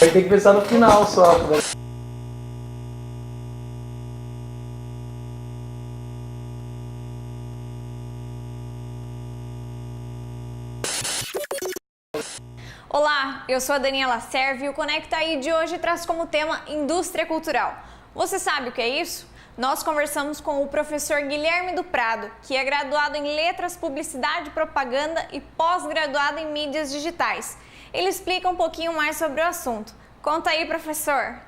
Tem que pensar no final só. Olá, eu sou a Daniela Serve e o Conecta Aí de hoje traz como tema Indústria Cultural. Você sabe o que é isso? Nós conversamos com o professor Guilherme do Prado, que é graduado em Letras, Publicidade e Propaganda e pós-graduado em Mídias Digitais. Ele explica um pouquinho mais sobre o assunto. Conta aí, professor.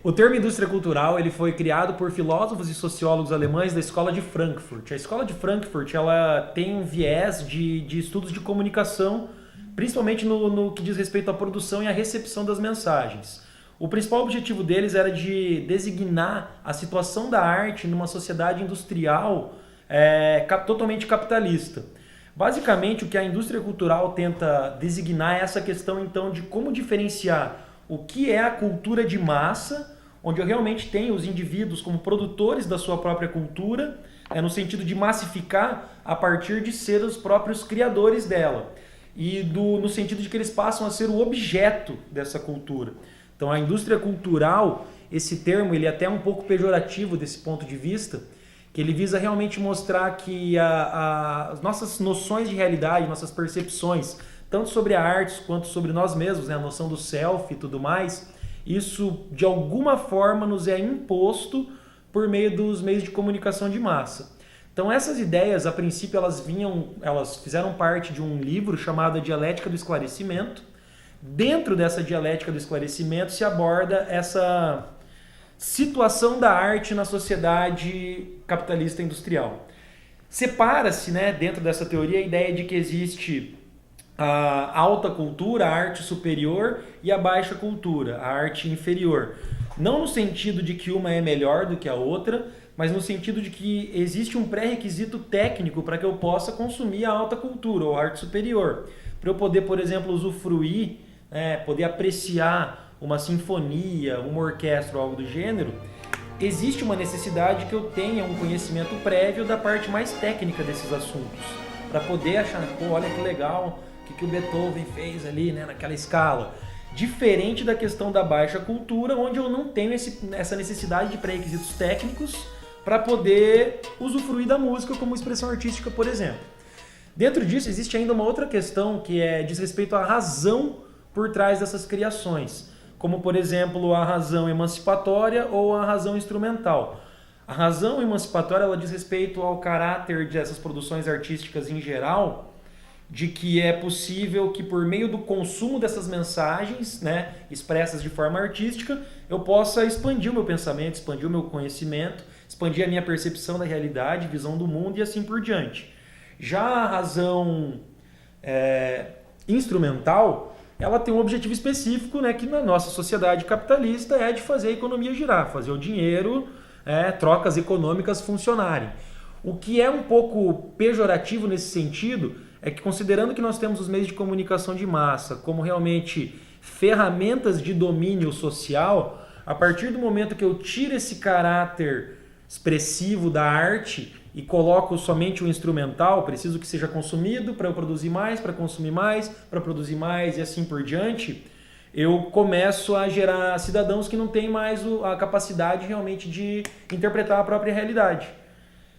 O termo indústria cultural ele foi criado por filósofos e sociólogos alemães da Escola de Frankfurt. A Escola de Frankfurt ela tem um viés de estudos de comunicação, principalmente no que diz respeito à produção e à recepção das mensagens. O principal objetivo deles era de designar a situação da arte numa sociedade industrial totalmente capitalista. Basicamente, o que a indústria cultural tenta designar é essa questão, então, de como diferenciar o que é a cultura de massa, onde eu realmente tenho os indivíduos como produtores da sua própria cultura, no sentido de massificar a partir de ser os próprios criadores dela, e no sentido de que eles passam a ser o objeto dessa cultura. Então, a indústria cultural, esse termo, ele é até um pouco pejorativo desse ponto de vista, que ele visa realmente mostrar que as nossas noções de realidade, nossas percepções, tanto sobre a arte quanto sobre nós mesmos, a noção do self e tudo mais, isso de alguma forma nos é imposto por meio dos meios de comunicação de massa. Então essas ideias, a princípio, elas fizeram parte de um livro chamado Dialética do Esclarecimento. Dentro dessa dialética do esclarecimento se aborda essa situação da arte na sociedade capitalista industrial. Separa-se, dentro dessa teoria, a ideia de que existe a alta cultura, a arte superior, e a baixa cultura, a arte inferior. Não no sentido de que uma é melhor do que a outra, mas no sentido de que existe um pré-requisito técnico para que eu possa consumir a alta cultura ou a arte superior. Para eu poder, por exemplo, usufruir, poder apreciar uma sinfonia, uma orquestra ou algo do gênero, existe uma necessidade que eu tenha um conhecimento prévio da parte mais técnica desses assuntos, para poder achar, olha que legal, o que o Beethoven fez ali, naquela escala. Diferente da questão da baixa cultura, onde eu não tenho essa necessidade de pré-requisitos técnicos para poder usufruir da música como expressão artística, por exemplo. Dentro disso, existe ainda uma outra questão que diz respeito à razão por trás dessas criações, como, por exemplo, a razão emancipatória ou a razão instrumental. A razão emancipatória ela diz respeito ao caráter dessas produções artísticas em geral, de que é possível que por meio do consumo dessas mensagens, expressas de forma artística, eu possa expandir o meu pensamento, expandir o meu conhecimento, expandir a minha percepção da realidade, visão do mundo e assim por diante. Já a razão instrumental, ela tem um objetivo específico, que na nossa sociedade capitalista é de fazer a economia girar, fazer o dinheiro, trocas econômicas funcionarem. O que é um pouco pejorativo nesse sentido é que, considerando que nós temos os meios de comunicação de massa como realmente ferramentas de domínio social, a partir do momento que eu tiro esse caráter expressivo da arte e coloco somente o instrumental, preciso que seja consumido para eu produzir mais, para consumir mais, para produzir mais e assim por diante, eu começo a gerar cidadãos que não têm mais a capacidade realmente de interpretar a própria realidade.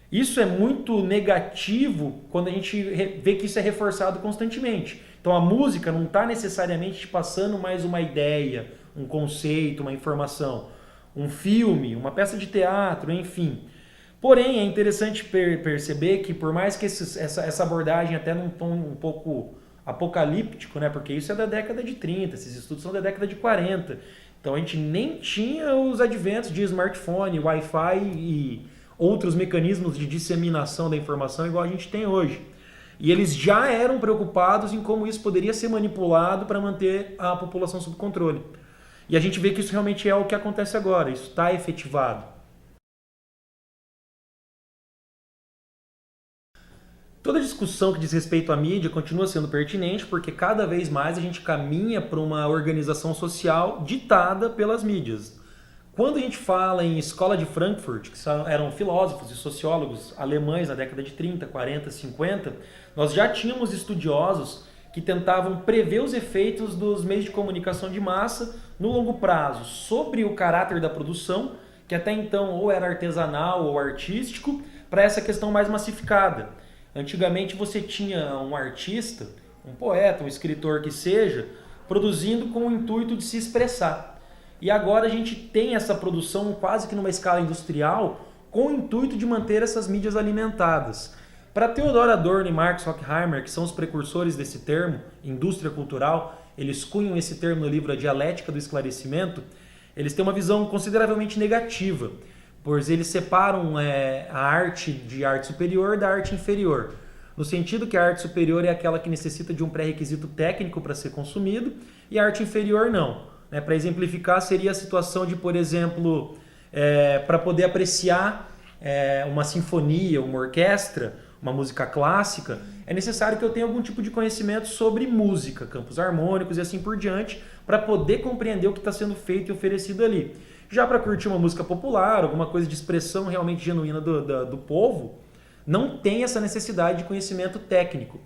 Isso é muito negativo quando a gente vê que isso é reforçado constantemente. Então a música não está necessariamente te passando mais uma ideia, um conceito, uma informação. Um filme, uma peça de teatro, enfim. Porém, é interessante perceber que por mais que essa abordagem até num tom um pouco apocalíptico, porque isso é da década de 30, esses estudos são da década de 40. Então a gente nem tinha os adventos de smartphone, Wi-Fi e outros mecanismos de disseminação da informação igual a gente tem hoje. E eles já eram preocupados em como isso poderia ser manipulado para manter a população sob controle. E a gente vê que isso realmente é o que acontece agora, isso está efetivado. Toda discussão que diz respeito à mídia continua sendo pertinente porque cada vez mais a gente caminha para uma organização social ditada pelas mídias. Quando a gente fala em Escola de Frankfurt, que eram filósofos e sociólogos alemães na década de 30, 40, 50, nós já tínhamos estudiosos que tentavam prever os efeitos dos meios de comunicação de massa no longo prazo sobre o caráter da produção, que até então ou era artesanal ou artístico, para essa questão mais massificada. Antigamente você tinha um artista, um poeta, um escritor que seja, produzindo com o intuito de se expressar. E agora a gente tem essa produção quase que numa escala industrial, com o intuito de manter essas mídias alimentadas. Para Theodor Adorno e Marx Horkheimer, que são os precursores desse termo, indústria cultural, eles cunham esse termo no livro A Dialética do Esclarecimento, eles têm uma visão consideravelmente negativa, pois eles separam a arte de arte superior da arte inferior, no sentido que a arte superior é aquela que necessita de um pré-requisito técnico para ser consumido, e a arte inferior não. Para exemplificar, seria a situação de, por exemplo, para poder apreciar uma sinfonia, uma orquestra, uma música clássica, é necessário que eu tenha algum tipo de conhecimento sobre música, campos harmônicos e assim por diante, para poder compreender o que está sendo feito e oferecido ali. Já para curtir uma música popular, alguma coisa de expressão realmente genuína do povo, não tem essa necessidade de conhecimento técnico.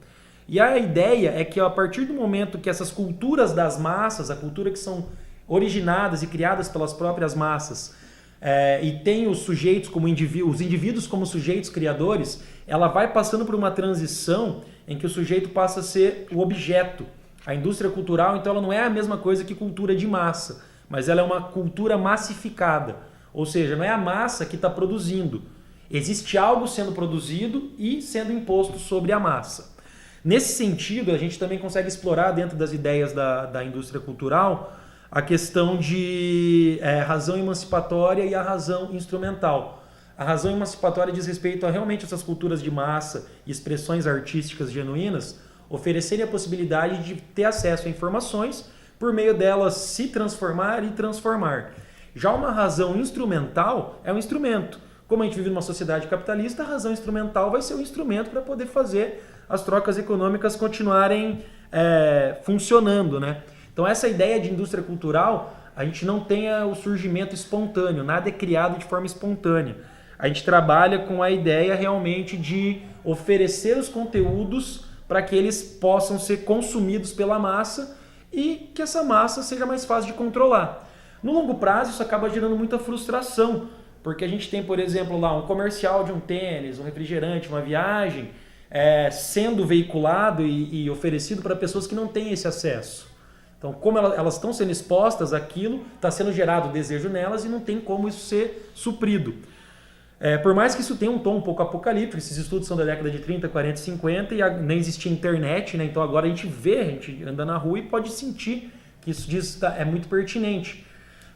E a ideia é que a partir do momento que essas culturas das massas, a cultura que são originadas e criadas pelas próprias massas, e tem os sujeitos como os indivíduos como sujeitos criadores, ela vai passando por uma transição em que o sujeito passa a ser o objeto. A indústria cultural, então, ela não é a mesma coisa que cultura de massa, mas ela é uma cultura massificada. Ou seja, não é a massa que está produzindo. Existe algo sendo produzido e sendo imposto sobre a massa. Nesse sentido, a gente também consegue explorar dentro das ideias da indústria cultural a questão de razão emancipatória e a razão instrumental. A razão emancipatória diz respeito a realmente essas culturas de massa e expressões artísticas genuínas oferecerem a possibilidade de ter acesso a informações, por meio delas se transformar e transformar. Já uma razão instrumental é um instrumento. Como a gente vive numa sociedade capitalista, a razão instrumental vai ser um instrumento para poder fazer as trocas econômicas continuarem funcionando, né? Então essa ideia de indústria cultural, a gente não tem o surgimento espontâneo, nada é criado de forma espontânea. A gente trabalha com a ideia realmente de oferecer os conteúdos para que eles possam ser consumidos pela massa e que essa massa seja mais fácil de controlar. No longo prazo isso acaba gerando muita frustração, porque a gente tem, por exemplo, lá um comercial de um tênis, um refrigerante, uma viagem, sendo veiculado e oferecido para pessoas que não têm esse acesso. Então, como elas estão sendo expostas àquilo, está sendo gerado desejo nelas e não tem como isso ser suprido. Por mais que isso tenha um tom um pouco apocalíptico, esses estudos são da década de 30, 40, 50 e nem existia internet, né? Então agora a gente anda na rua e pode sentir que isso é muito pertinente.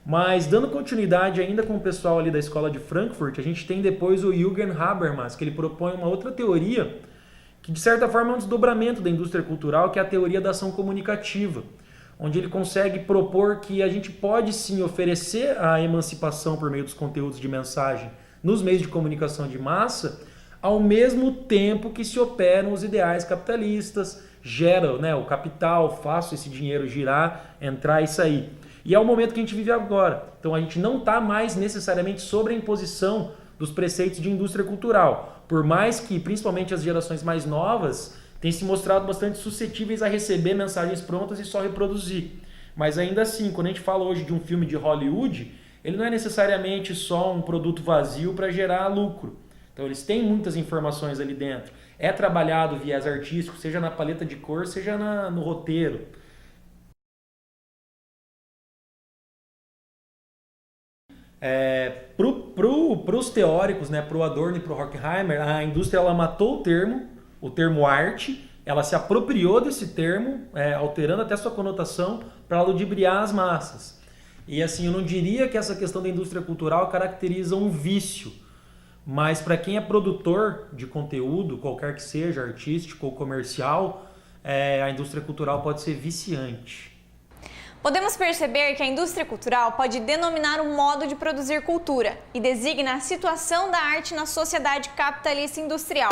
Mas dando continuidade ainda com o pessoal ali da escola de Frankfurt, a gente tem depois o Jürgen Habermas, que ele propõe uma outra teoria que de certa forma é um desdobramento da indústria cultural, que é a teoria da ação comunicativa, onde ele consegue propor que a gente pode sim oferecer a emancipação por meio dos conteúdos de mensagem nos meios de comunicação de massa, ao mesmo tempo que se operam os ideais capitalistas, gera, né, o capital, faço esse dinheiro girar, entrar e sair. E é o momento que a gente vive agora. Então a gente não está mais necessariamente sobre a imposição dos preceitos de indústria cultural, por mais que principalmente as gerações mais novas tenham se mostrado bastante suscetíveis a receber mensagens prontas e só reproduzir. Mas ainda assim, quando a gente fala hoje de um filme de Hollywood, ele não é necessariamente só um produto vazio para gerar lucro. Então eles têm muitas informações ali dentro. É trabalhado o viés artístico, seja na paleta de cor, seja no roteiro. Para os teóricos, né, para o Adorno e para o Horkheimer, a indústria ela matou o termo arte, ela se apropriou desse termo, alterando até sua conotação para ludibriar as massas. E assim, eu não diria que essa questão da indústria cultural caracteriza um vício, mas para quem é produtor de conteúdo, qualquer que seja, artístico ou comercial, a indústria cultural pode ser viciante. Podemos perceber que a indústria cultural pode denominar um modo de produzir cultura e designa a situação da arte na sociedade capitalista industrial.